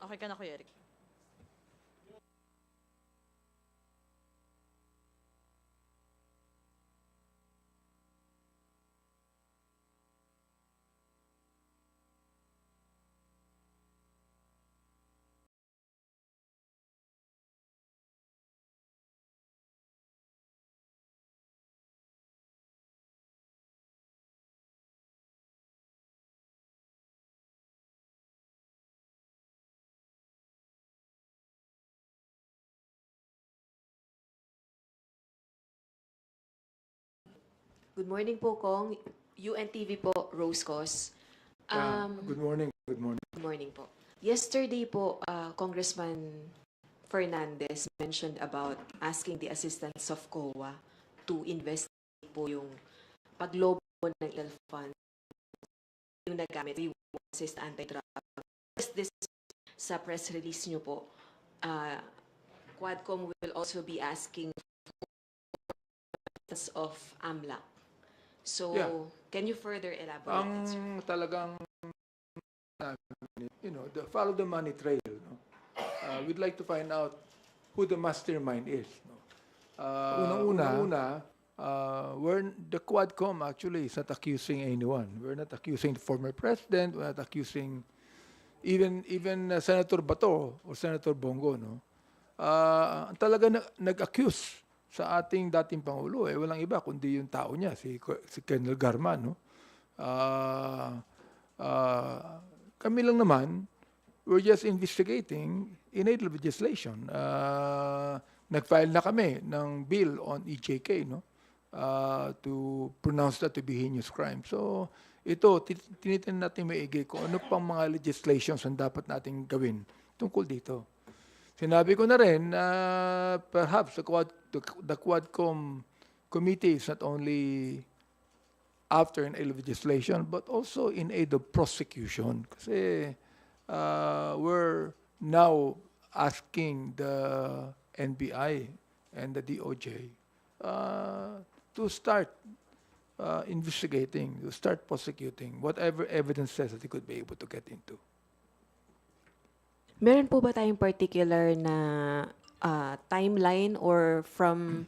Okay ka na, Kuya Eric. Good morning po, Kong. UNTV po, Rose Cos. Good morning. Good morning. Good morning po. Yesterday po, Congressman Fernandez mentioned about asking the assistance of COA to investigate po yung paglobo ng ill fund yung nagamit we assist anti-trafficking. This sa press release nyo po, Quadcom will also be asking for of AMLAC. So, Yeah. can you further elaborate? Ang talagang, follow the money trail. No? We'd like to find out who the mastermind is. No? Unang-una, the Quadcom actually is not accusing anyone. We're not accusing the former president. We're not accusing even Senator Bato or Senator Bongo. No? Talaga nag-accuse sa ating dating Pangulo, walang iba kundi yung tao niya, si Colonel Garma. No? Kami lang naman, we're just investigating in-aid legislation. Nag-file na kami ng bill on EJK, no? To pronounce that to be heinous crime. So, ito, tinitin natin maigi kung ano pang mga legislations ang dapat nating gawin tungkol dito. Sinabi ko na rin na perhaps the Quadcom committee is not only after an aid of legislation but also in aid of prosecution. Kasi we're now asking the NBI and the DOJ to start investigating, to start prosecuting whatever evidence says that they could be able to get into. Meron po ba tayong particular na timeline or from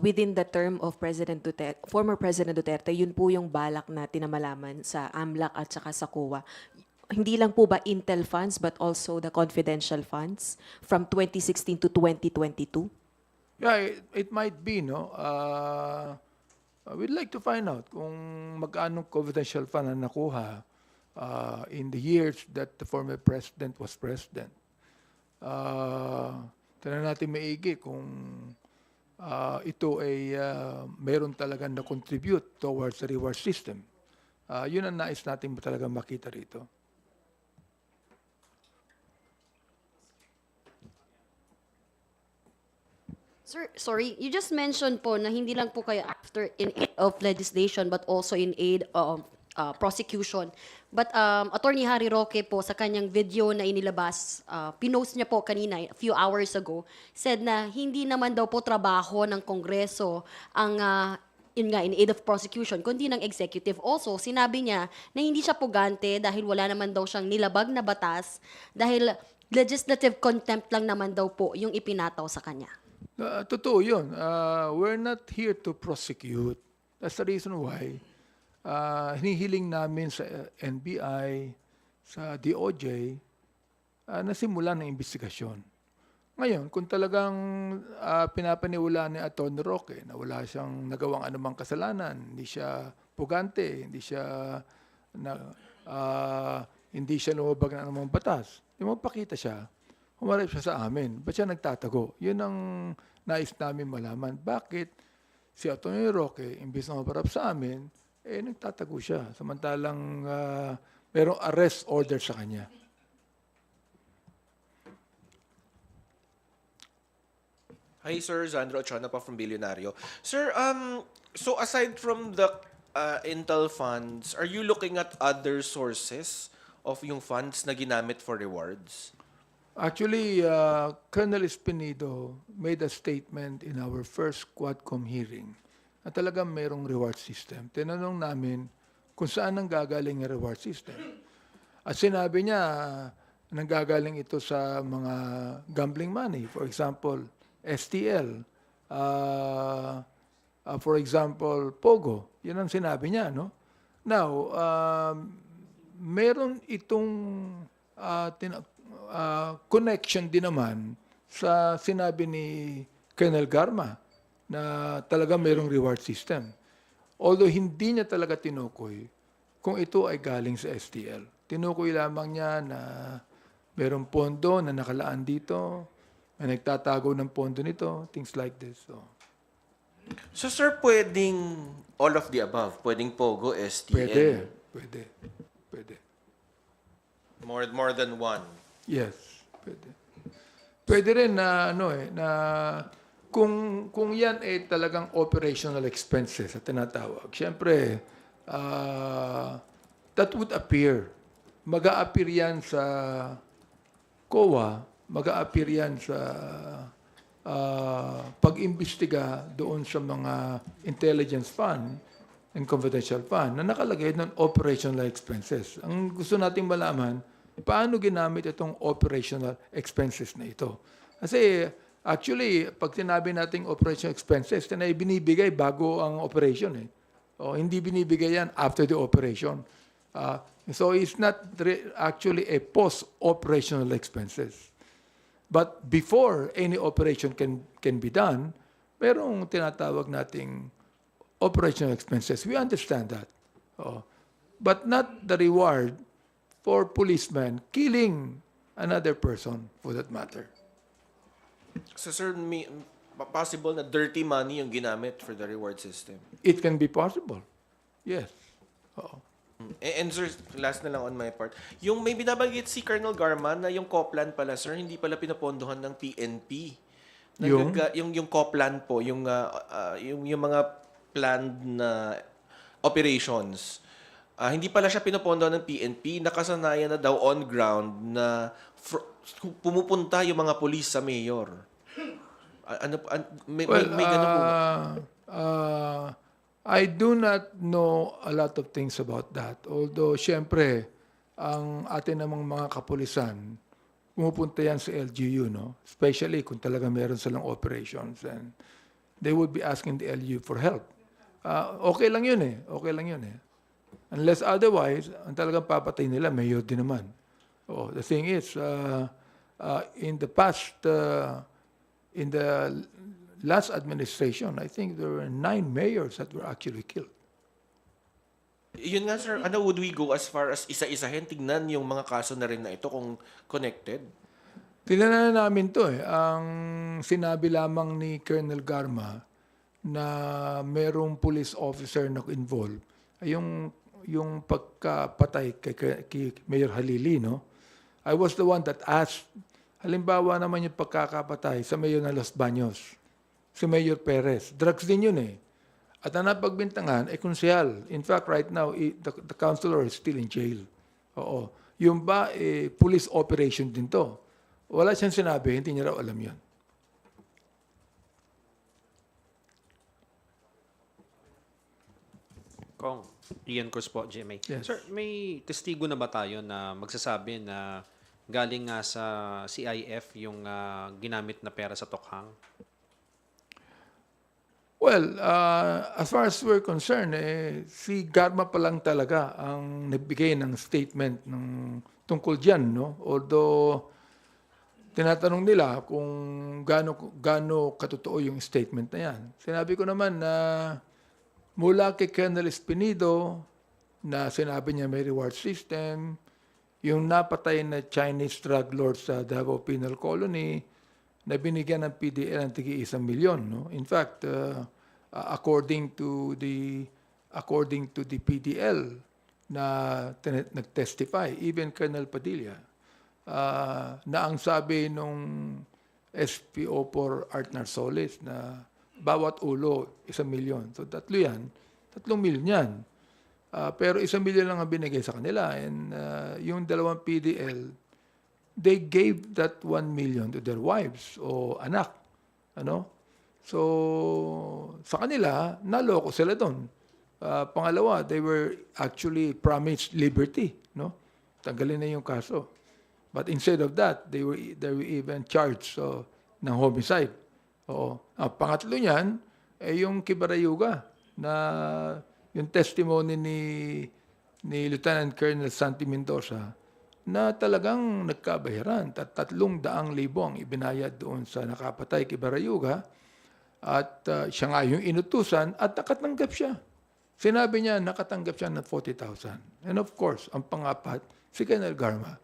within the term of President Duterte, former President Duterte, yun po yung balak na tinamalaman sa AMLAC at saka sa COA? Hindi lang po ba Intel funds but also the confidential funds from 2016 to 2022? Yeah, it might be, no? We'd like to find out kung magkano confidential fund ang nakuha in the years that the former president was president. Tignan natin maigi kung ito ay meron talagang na-contribute towards the reward system. Yun ang nais natin talaga makita rito. Sir, sorry, you just mentioned po na hindi lang po kayo after in aid of legislation but also in aid of prosecution. But Attorney Harry Roque po sa kanyang video na inilabas, pinost niya po kanina, a few hours ago, said na hindi naman daw po trabaho ng Kongreso ang in aid of prosecution, kundi ng executive. Also, sinabi niya na hindi siya pugante dahil wala naman daw siyang nilabag na batas dahil legislative contempt lang naman daw po yung ipinataw sa kanya. Totoo yun. We're not here to prosecute. That's the reason why hinihiling namin sa NBI, sa DOJ, na simulan ng investigasyon. Ngayon, kung talagang pinapaniwala ni Atty. Roque na wala siyang nagawang anumang kasalanan, hindi siya pugante, hindi siya lumabag ng anumang batas, magpakita siya, humarap siya sa amin. Ba't siya nagtatago? Yun ang nais namin malaman. Bakit si Atty. Roque, imbis na humarap sa amin, nagtatago siya. Samantalang merong arrest order sa kanya. Hi, Sir. Zandro Ochona pa from Billionario. Sir, so aside from the Intel funds, are you looking at other sources of yung funds na ginamit for rewards? Actually, Colonel Espinido made a statement in our first Quadcom hearing na talagang mayroong reward system. Tinanong namin kung saan ang gagaling ang reward system. At sinabi niya nanggagaling ito sa mga gambling money. For example, STL. For example, Pogo. Yun ang sinabi niya, no? Now, meron itong connection din naman sa sinabi ni Colonel Garma na talaga mayroong reward system. Although hindi niya talaga tinukoy kung ito ay galing sa STL. Tinukoy lamang niya na mayroong pondo na nakalaan dito, may nagtatago ng pondo nito, things like this. So sir, pwedeng all of the above? Pwedeng Pogo, STL? Pwede. More than one? Yes, pwede. Pwede rin na na kung yan ay talagang operational expenses at tinatawag. Siyempre, that would appear. Mag-a-appear yan sa COA, mag-a-appear yan sa pag-imbestiga doon sa mga intelligence fund and confidential fund na nakalagay ng operational expenses. Ang gusto nating malaman, paano ginamit itong operational expenses na ito? Kasi actually, pag sinabi nating operational expenses, na binibigay bago ang operation. O, hindi binibigay yan after the operation. So it's not actually a post-operational expenses. But before any operation can be done, merong tinatawag nating operational expenses. We understand that. But not the reward for policemen killing another person for that matter. So sir, possible na dirty money yung ginamit for the reward system? It can be possible. Yes. And sir, last na lang on my part. Yung may binabanggit si Colonel Garma na yung Coplan pala, sir, hindi pala pinapondohan ng PNP. Yung Coplan po, yung mga planned na operations. Hindi pala siya pinapondohan ng PNP. Nakasanayan na daw on ground na pumupunta yung mga pulis sa mayor. May ganun po ba? I do not know a lot of things about that. Although, syempre, ang atin namang mga kapulisan, pumupunta yan sa LGU, no? Especially kung talaga meron silang operations. And they would be asking the LGU for help. Okay lang yun eh. Okay lang yun eh. Unless otherwise, ang talagang papatay nila, mayor din naman. The thing is, in the past, in the last administration, I think there were 9 mayors that were actually killed. Yun nga sir, would we go as far as isa-isahin, tignan yung mga kaso na rin na ito kung connected? Tinanong namin to eh. Ang sinabi lamang ni Colonel Garma na merong police officer na involved ay yung pagkapatay kay Mayor Halili, no? I was the one that asked, halimbawa naman yung pagkakapatay sa Mayor ng Los Baños, si Mayor Perez. Drugs din yun eh. At ang napagbintangan ay konsehal. In fact, right now, the councilor is still in jail. Yung ba, police operation din to. Wala siyang sinabi, hindi niya raw alam yun. Kong, Ian Cruz po, GMA. Yes. Sir, may testigo na ba tayo na magsasabi na galing nga sa CIF yung ginamit na pera sa Tokhang? Well, as far as we're concerned, si Garma pa lang talaga ang nagbigay ng statement tungkol dyan, no? Although, tinatanong nila kung gaano katotoo yung statement na yan. Sinabi ko naman na mula kay Colonel Espinido na sinabi niya may reward system, yung napatay na Chinese drug lord sa Davao Penal Colony na binigyan ng PDL ng tigi 1 milyon. No? In fact, according to the PDL na nag-testify, even Colonel Padilla, na ang sabi nung SPO4 Art Narsoles na bawat ulo 1 milyon. So 3 milyon yan. Pero 1 milyon lang ang binigay sa kanila. And yung 2 PDL, they gave that 1 million to their wives o anak. Ano? So, sa kanila, naloko sila doon. Pangalawa, they were actually promised liberty. No? Tanggalin na yung kaso. But instead of that, they were even charged ng homicide. Oo. Ang pangatlo niyan, yung Kibarayuga, na yung testimony ni Lieutenant Colonel Santi Mendoza, na talagang nagkabahiran. 300,000 ang ibinayad doon sa nakapatay Kibarayuga. At siya nga yung inutusan at nakatanggap siya. Sinabi niya, nakatanggap siya ng 40,000. And of course, ang pangapat, si Colonel Garma.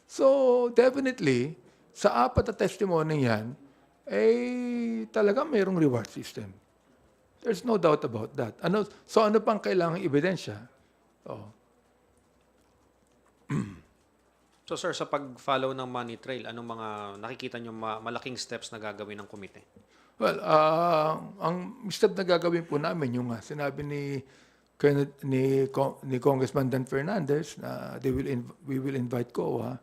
So, definitely, sa apat na testimony yan, talagang mayroong reward system. There's no doubt about that. So, ano pang kailangang ebidensya? Oh. So sir, sa pag-follow ng money trail, anong mga nakikita nyo malaking steps na gagawin ng komite? Well, ang step na gagawin po namin, yung sinabi ni Congressman Dan Fernandez na we will invite COA.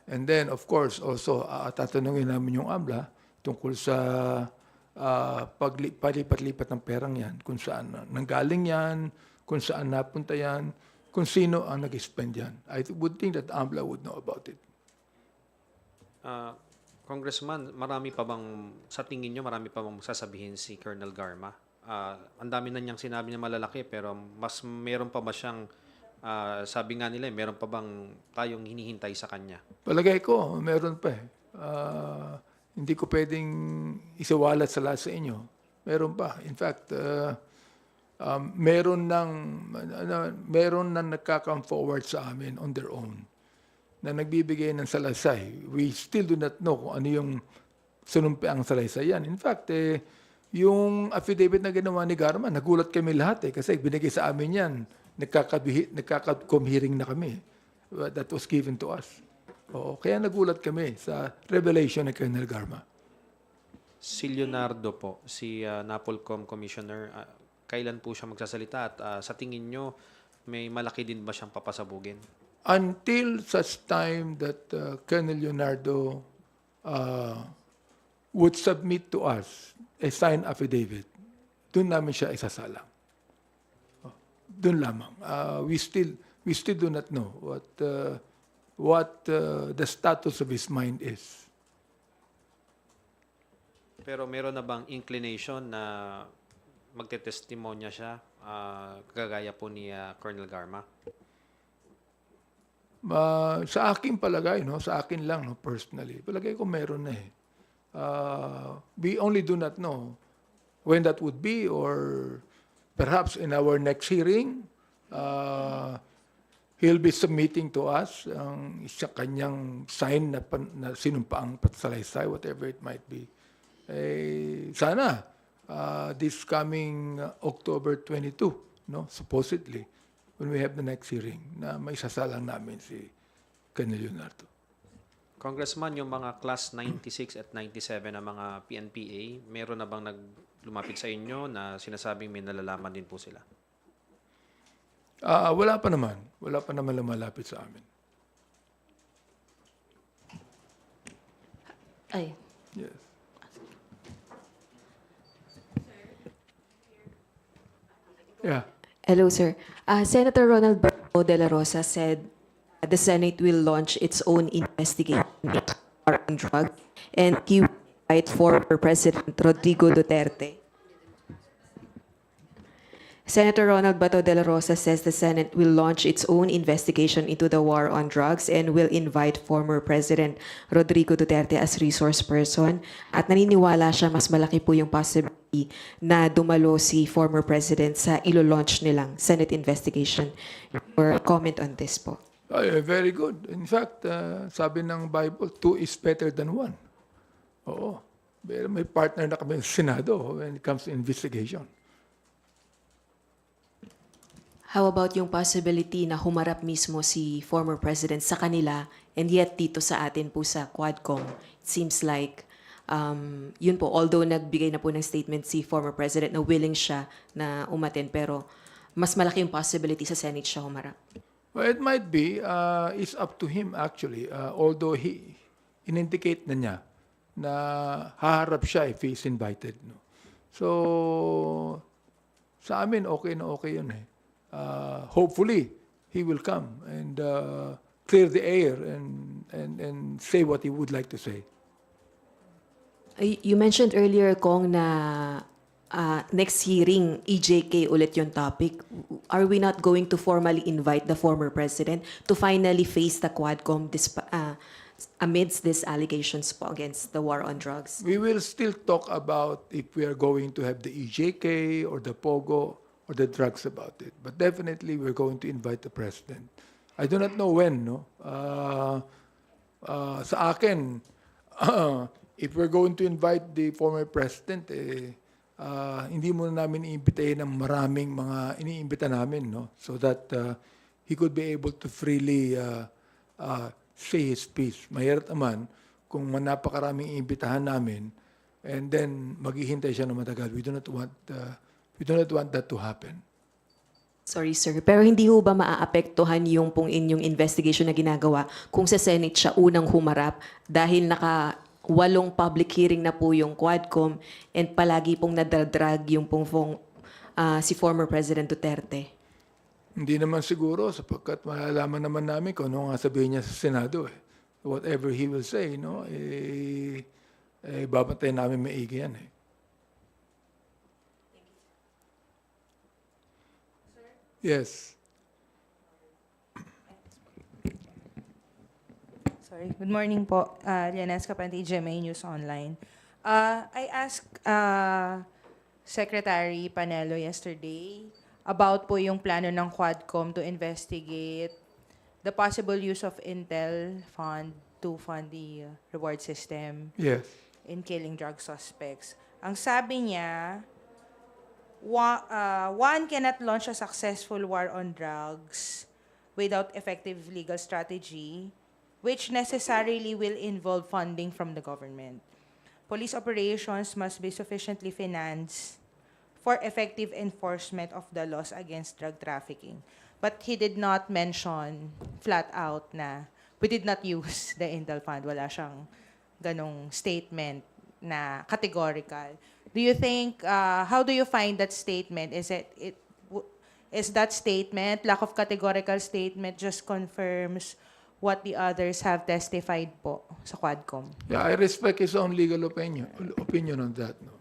And then, of course, also, tatanungin namin yung AMLA tungkol sa palipat-lipat ng perang yan, kung saan nanggaling yan, kung saan napunta yan, kung sino ang nag-spend yan. I would think that AMLA would know about it. Congressman, sa tingin nyo, marami pa bang sasabihin si Colonel Garma? Ang dami na niyang sinabi niya malalaki, pero meron pa ba siyang, sabi nga nila, meron pa bang tayong hinihintay sa kanya? Palagay ko, meron pa eh. Hindi ko pwedeng isawalat sa lahat sa inyo. Meron pa. In fact, meron nang nagka-come forward sa amin on their own na nagbibigay ng salaysay. We still do not know kung ano yung sinumpiang salaysay yan. In fact, yung affidavit na ginawa ni Garma, nagulat kami lahat kasi binigay sa amin yan. Nagkaka-com hearing na kami. That was given to us. Oo, kaya nagulat kami sa revelation ni Colonel Garma. Si Leonardo po, si NAPOLCOM Commissioner, kailan po siya magsasalita at sa tingin nyo, may malaki din ba siyang papasabugin? Until such time that Colonel Leonardo would submit to us a signed affidavit, doon namin siya isasalang. Doon lamang. We still do not know what the status of his mind is. Pero meron na bang inclination na magte-testimonya siya, kagaya po ni Colonel Garma? Sa aking palagay, sa akin lang, personally, palagay ko meron na eh. We only do not know when that would be, or perhaps in our next hearing, he'll be submitting to us ang kanyang sign na sinumpaang patsalaysay, whatever it might be. Sana, this coming October 22, supposedly, when we have the next hearing, na may sasalang namin si Colonel Leonardo. Congressman, yung mga class 96 at 97 na mga PNPA, meron na bang lumapit sa inyo na sinasabing may nalalaman din po sila? Wala pa naman. Wala pa naman lumalapit sa amin. Ay, Yes. Yeah. hello, sir. Senator Ronald Berto de la Rosa said the Senate will launch its own investigation into war on drugs, and he will invite former President Rodrigo Duterte. Senator Ronald Bato de la Rosa says the Senate will launch its own investigation into the war on drugs and will invite former President Rodrigo Duterte as resource person. At naniniwala siya mas malaki po yung possibility na dumalo si former President sa ilo-launch nilang Senate investigation. Your comment on this po? Very good. In fact, sabi ng Bible, 2 is better than 1. Oo. Pero may partner na kami sa Senado when it comes to investigation. How about yung possibility na humarap mismo si former president sa kanila and yet dito sa atin po sa Quadcom? It seems like, yun po, although nagbigay na po ng statement si former president na willing siya na umaten, pero mas malaki yung possibility sa Senate siya humarap. Well, it might be. It's up to him actually. Although in-indicate na niya na haharap siya if he's invited. No? So, sa amin, okay na okay yun eh. Hopefully, he will come and clear the air and say what he would like to say. You mentioned earlier, Kong, na next hearing, EJK ulit yung topic. Are we not going to formally invite the former president to finally face the Quadcom amidst these allegations po against the war on drugs? We will still talk about if we are going to have the EJK or the POGO or the drugs about it. But definitely we're going to invite the president. I do not know when, no? Sa akin, if we're going to invite the former president, hindi muna namin iimbitahin ng maraming mga iniimbita namin, no? So that he could be able to freely say his piece. Mahirap naman kung napakaraming iimbitahan namin and then maghihintay siya ng matagal. We do not want that to happen. Sorry, sir. Pero hindi ho ba maaapektuhan yung pong inyong investigation na ginagawa kung sa Senate siya unang humarap dahil naka 8 public hearing na po yung Quadcom and palagi pong nadadrag yung pong si former President Duterte? Hindi naman siguro sapagkat malalaman naman namin kung ano nga sabihin niya sa Senado. Whatever he will say, no? Babantayan namin maigi yan. Yes. Sorry. Good morning po. Lianes Capante, GMA News Online. I asked Secretary Panelo yesterday about po yung plano ng Quadcom to investigate the possible use of Intel fund to fund the reward system Yes. in killing drug suspects. Ang sabi niya, one cannot launch a successful war on drugs without effective legal strategy, which necessarily will involve funding from the government. Police operations must be sufficiently financed for effective enforcement of the laws against drug trafficking. But he did not mention flat out na we did not use the Intel Fund. Wala siyang ganong statement na categorical. Do you think, how do you find that statement? Is that statement, lack of categorical statement, just confirms what the others have testified po sa Quadcom? Yeah, I respect his own legal opinion on that. No?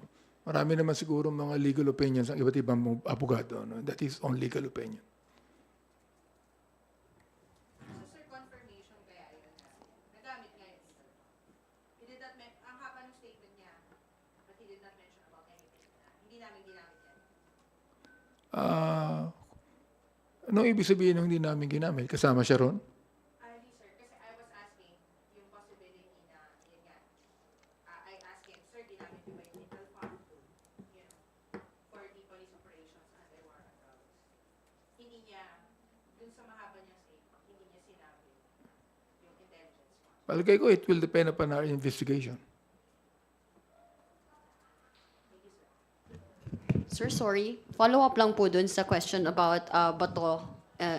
Marami naman siguro mga legal opinions ng iba't ibang abogado. No? That is own legal opinion. Sir, confirmation kaya yun na nagamit nga yun, sir. He did not ang haba ng statement niya, but he did not mention about anything na hindi namin ginamit yan. Anong ibig sabihin ng hindi namin ginamit? Kasama siya ron? Hindi, sir, kasi I was asking yung possibility na yun nga. I asked him, sir, ginamit niyo ba yung Intel Fund to, for the police operations under war on drugs? Hindi niya, dun sa mahaba niyang statement, hindi niya sinabi yung intelligence fund. Palagay ko, it will depend upon our investigation. Sir, sorry. Follow-up lang po dun sa question about Bato.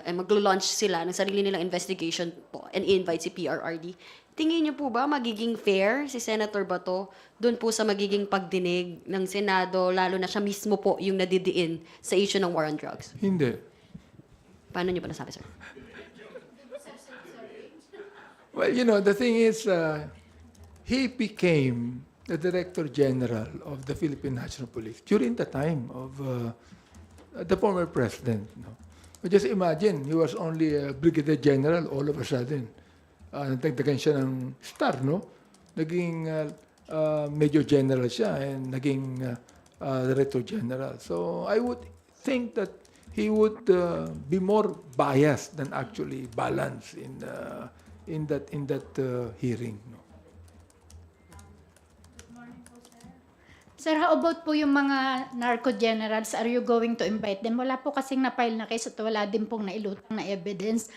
Maglo-launch sila ng sarili nilang investigation po and invite si PRRD. Tingin niyo po ba magiging fair si Senator Bato dun po sa magiging pagdinig ng Senado, lalo na siya mismo po yung nadidiin sa issue ng war on drugs? Hindi. Paano niyo pa nasabi, sir? Well, the thing is, he became the Director General of the Philippine National Police during the time of the former president. No? But just imagine, he was only a Brigadier General all of a sudden. Nagdagdagan siya ng star, no? Naging Major General siya and naging Director General. So I would think that he would be more biased than actually balanced in that hearing. No? Sir, how about po yung mga narco generals? Are you going to invite them? Wala po kasing na-file na case at wala din pong nailutang na evidence.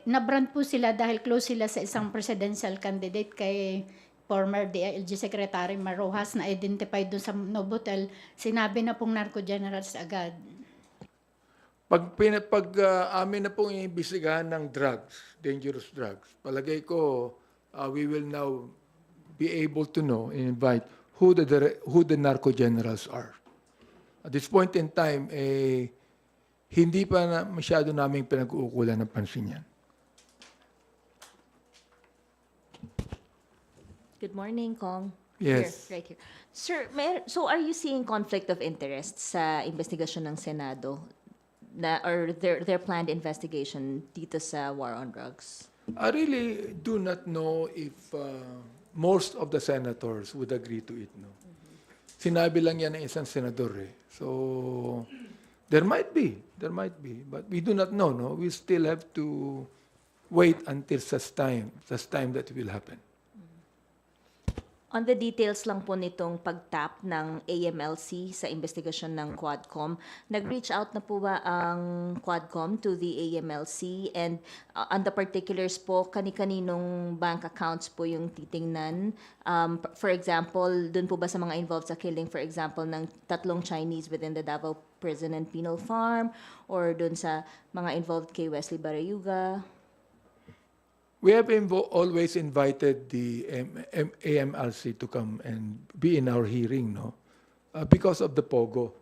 Nabrand po sila dahil close sila sa isang presidential candidate kay former DILG Secretary Marojas na identified doon sa Novotel. Sinabi na pong narco generals agad. Pag amin na pong iimbestigahan ng drugs, dangerous drugs, palagay ko we will now be able to know and invite who the narco generals are. At this point in time, hindi pa masyado namin pinag-uukulan ng pansin yan. Good morning, Kong. Yes. Here, right here. Sir, so are you seeing conflict of interest sa investigasyon ng Senado or their planned investigation dito sa war on drugs? I really do not know if most of the senators would agree to it. No? Sinabi lang yan ng isang senador eh. So, there might be, but we do not know. No? We still have to wait until such time that it will happen. On the details lang po nitong pagtap ng AMLC sa investigasyon ng Quadcom, nag-reach out na po ba ang Quadcom to the AMLC? And on the particulars po, kani-kaninong bank accounts po yung titingnan? For example, dun po ba sa mga involved sa killing, for example, ng 3 Chinese within the Davao Prison and Penal Farm? Or dun sa mga involved kay Wesley Barayuga? We have always invited the AMLC to come and be in our hearing, no? Because of the POGO,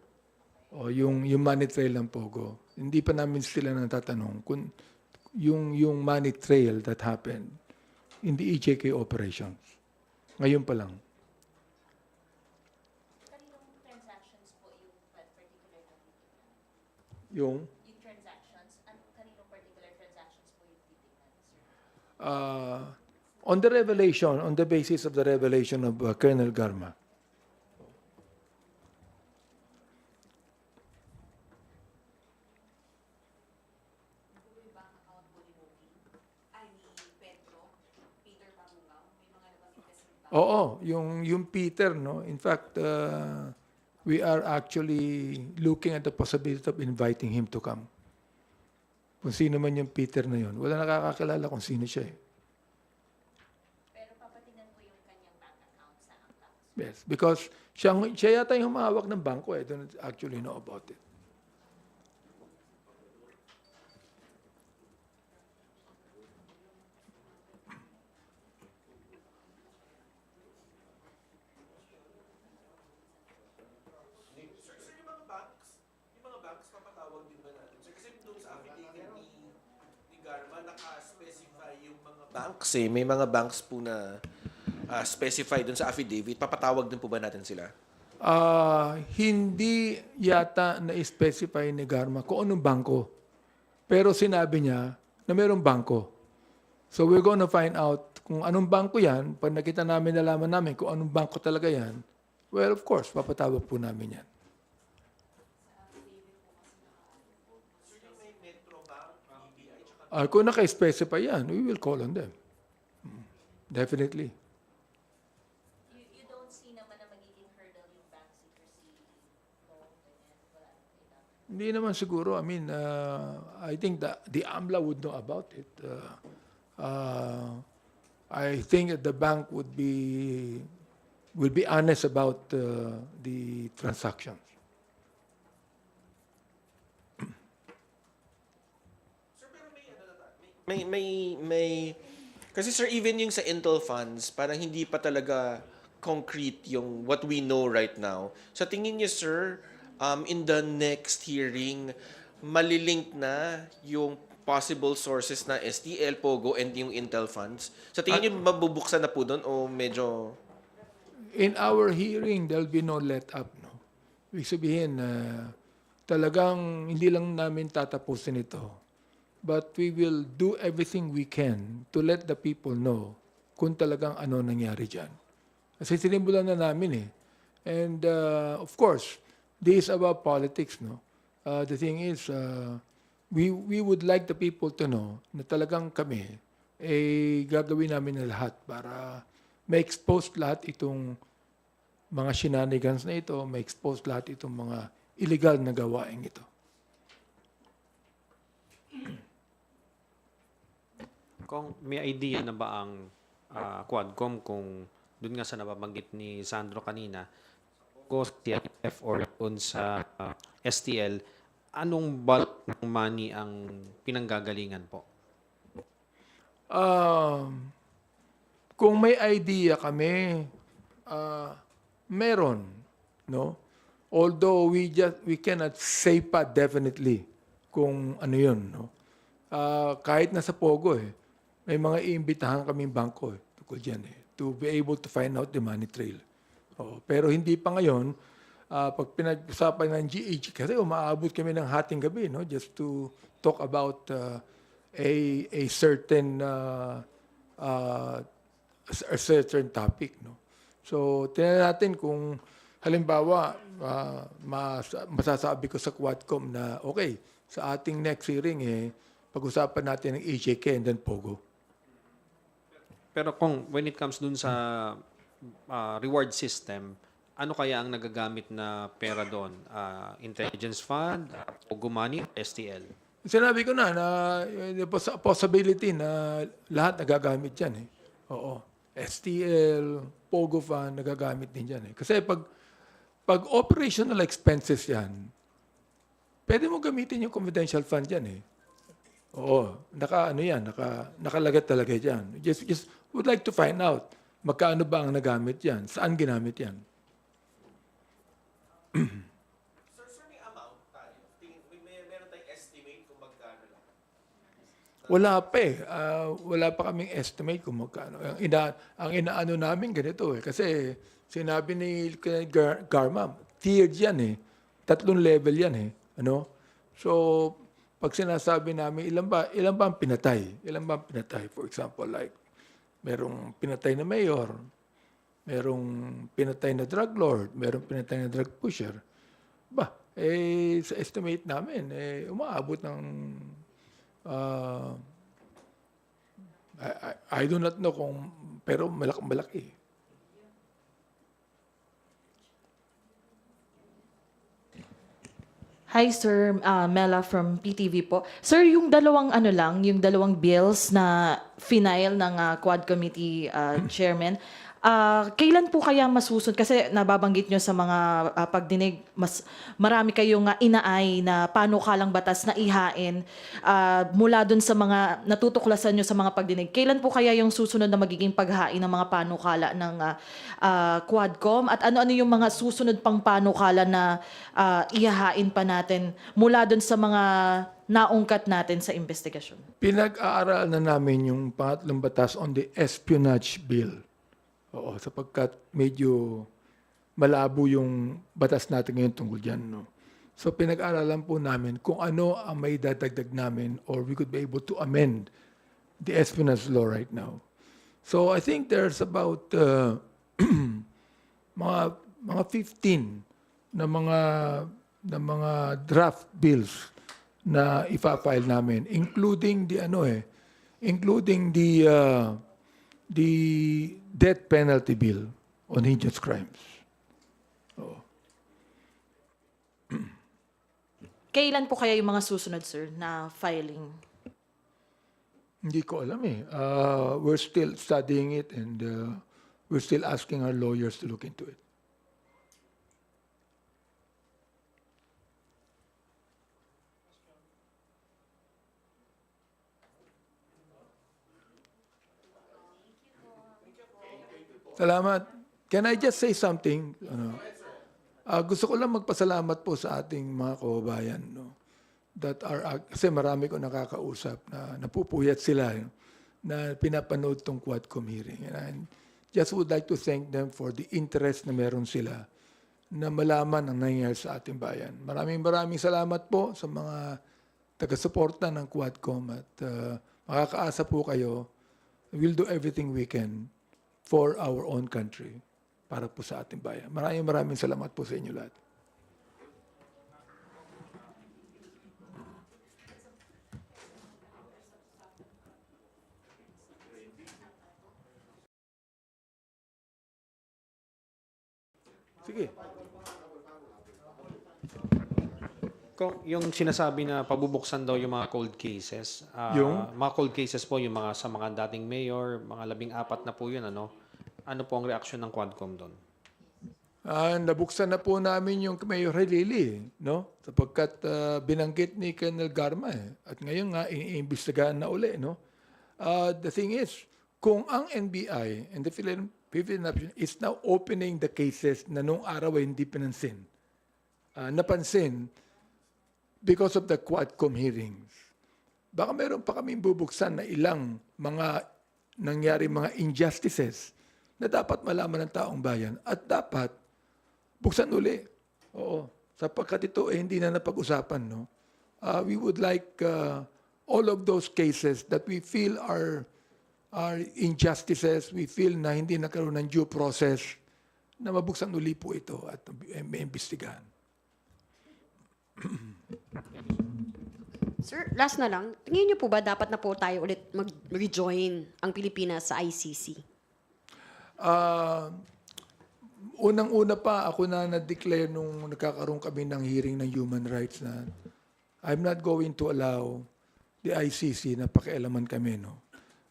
o yung money trail ng POGO. Hindi pa namin sila natatanong kung yung money trail that happened in the EJK operations. Ngayon pa lang. Kaninong transactions po yung particular na titingnan? Yung Yung transactions, kaninong particular transactions po yung titingnan, sir? on the revelation, on the basis of the revelation of Colonel Garma. Oo, yung Peter, no? In fact, we are actually looking at the possibility of inviting him to come. Kung sino man yung Peter na yun. Wala nakakakilala kung sino siya eh. Pero papatingnan po yung kanyang bank account sa angka. Yes, because siya yata yung humahawak ng bangko eh. I don't actually know about it. Sir, yung mga banks, papatawag din ba natin? Sir, kasi doon sa affidavit ni Garma, naka-specify yung mga banks eh. May mga banks po na specify doon sa affidavit. Papatawag din po ba natin sila? Hindi yata na-specify ni Garma kung anong bangko. Pero sinabi niya na mayroong bangko. So we're gonna find out kung anong bangko yan. Pag nakita namin, nalaman namin kung anong bangko talaga yan, well, of course, papatawag po namin yan. Kung naka-specify yan, we will call on them. Definitely. You don't see naman na magiging hurdle yung bank secrecy law, ganyan, wala naman. Hindi naman siguro. I mean, I think the AMLA would know about it. I think that the bank will be honest about the transactions. May kasi sir, even yung sa Intel funds, parang hindi pa talaga concrete yung what we know right now. Sa tingin niyo sir, in the next hearing, malilink na yung possible sources na STL, POGO, and yung Intel funds? Sa tingin niyo mabubuksan na po doon o medyo... In our hearing, there'll be no let up. No? Ibig sabihin, talagang hindi lang namin tatapusin ito. But we will do everything we can to let the people know kung talagang ano nangyari dyan. Kasi sinimulan na namin eh. And of course, this is about politics. No? The thing is, we would like the people to know na talagang kami gagawin namin na lahat para ma-expose lahat itong mga shenanigans na ito, ma-expose lahat itong mga illegal na gawain ito. Kung may idea na ba ang Quadcom kung doon nga sa nababanggit ni Sandro kanina, ko TFF or doon sa STL, anong bulk ng money ang pinanggagalingan po? Kung may idea kami, meron, no? Although we cannot say pa definitely kung ano 'yun, no? Kahit nasa Pogo may mga iimbitahan kaming bangko tungkol diyan eh. to be able to find out the money trail. Pero hindi pa ngayon, pag pinag-usapan ng GH, kasi umaabot kami ng hating gabi, no? Just to talk about a certain a certain topic, no? So, tingnan natin kung halimbawa masasabi ko sa Quadcom na okay, sa ating next hearing pag-usapan natin ng EJK and then Pogo. Pero kung when it comes dun sa reward system, ano kaya ang nagagamit na pera doon? Intelligence fund, Pogo money, STL? Sinabi ko na possibility na lahat nagagamit yan Oo. STL, Pogo Fund, nagagamit din dyan Kasi pag operational expenses yan, pwede mo gamitin yung confidential fund yan Oo. Nakalagat talaga dyan. Just would like to find out magkano ba ang nagamit yan? Saan ginamit yan? May amount tayo. Meron tayong estimate kung magkano lang. Wala pa wala pa kaming estimate kung magkano. Ang inaano namin ganito Kasi sinabi ni Garma, tiered yan 3 level yan Ano? So, pag sinasabi namin, ilan ba ang pinatay? Ilan ba ang pinatay? For example, like, merong pinatay na mayor, merong pinatay na drug lord, merong pinatay na drug pusher. Sa estimate namin, umaabot ng I do not know pero malaki. Hi sir, Mela from PTV po. Sir, yung dalawang bills na final ng Quad Committee Chairman, kailan po kaya masusunod? Kasi nababanggit nyo sa mga pagdinig, marami kayong inaay na panukalang batas na ihain mula dun sa mga natutuklasan nyo sa mga pagdinig. Kailan po kaya yung susunod na magiging paghain ng mga panukala ng Quadcom? At ano-ano yung mga susunod pang panukala na ihahain pa natin mula dun sa mga naungkat natin sa investigasyon? Pinag-aaral na namin yung pangatlong batas on the espionage bill. Sapagkat medyo malabo yung batas natin ngayon tungkol dyan. No? So pinag-aralan po namin kung ano ang may dadagdag namin or we could be able to amend the espionage law right now. So I think there's about mga 15 na mga draft bills na ifa-file namin, including the death penalty bill on heinous crimes. Kailan po kaya yung mga susunod, sir, na filing? Hindi ko alam we're still studying it and we're still asking our lawyers to look into it. Salamat. Can I just say something? Gusto ko lang magpasalamat po sa ating mga kababayan kasi marami ko nakakausap na napupuyat sila na pinapanood tong Quadcom hearing. And I just would like to thank them for the interest na meron sila na malaman ang nangyayari sa ating bayan. Maraming salamat po sa mga taga-suporta ng Quadcom at makakaasa po kayo. We'll do everything we can for our own country, para po sa ating bayan. Maraming salamat po sa inyo lahat. Sige. Kung yung sinasabi na pabubuksan daw yung mga cold cases, mga cold cases po yung mga sa mga dating mayor, mga 14 na po yun, ano? Ano po ang reaksyon ng Quadcom doon? Nabuksan na po namin yung Mayor Halili, no? Sapagkat binanggit ni Colonel Garma at ngayon nga iniimbestigahan na uli, no? The thing is, kung ang NBI and the Philippine Nation is now opening the cases na nung araw ay hindi pinansin, napansin because of the Quadcom hearings, baka meron pa kaming bubuksan na ilang mga nangyari mga injustices na dapat malaman ng taong bayan at dapat buksan uli. Oo. Sapagkat ito hindi na napag-usapan, no? We would like all of those cases that we feel are injustices, we feel na hindi nagkaroon ng due process, na mabuksan uli po ito at maimbestigahan. Sir, last na lang, tingin niyo po ba dapat na po tayo ulit mag-rejoin ang Pilipinas sa ICC? Unang-una pa, ako na na-declare nung nagkakaroon kami ng hearing ng human rights na I'm not going to allow the ICC na pakialaman kami, no.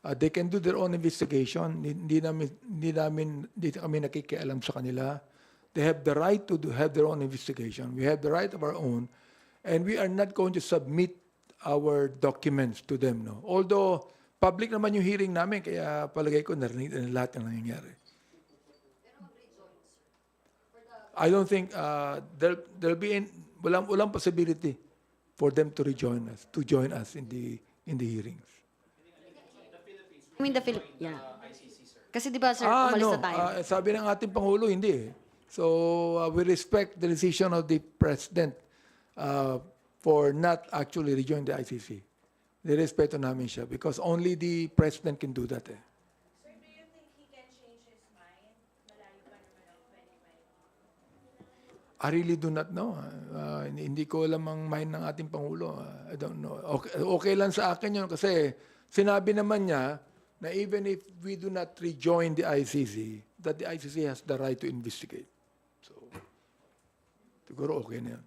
They can do their own investigation. Hindi kami nakikialam sa kanila. They have the right to have their own investigation. We have the right of our own. And we are not going to submit our documents to them, no. Although, public naman yung hearing namin, kaya palagay ko narinig na lahat ng nangyayari. I don't think there'll be walang possibility for them to join us in the hearings. I mean, yeah. Kasi di ba, sir, umalis na tayo. Sabi ng ating Pangulo, hindi. So, we respect the decision of the President for not actually rejoining the ICC. Nirespeto namin siya because only the President can do that. Sir, do you think he can change his mind? Malayo pa naman ang 25. I really do not know. Hindi ko alam ang mind ng ating Pangulo. I don't know. Okay lang sa akin yun kasi sinabi naman niya na even if we do not rejoin the ICC, that the ICC has the right to investigate. So, siguro okay na yun.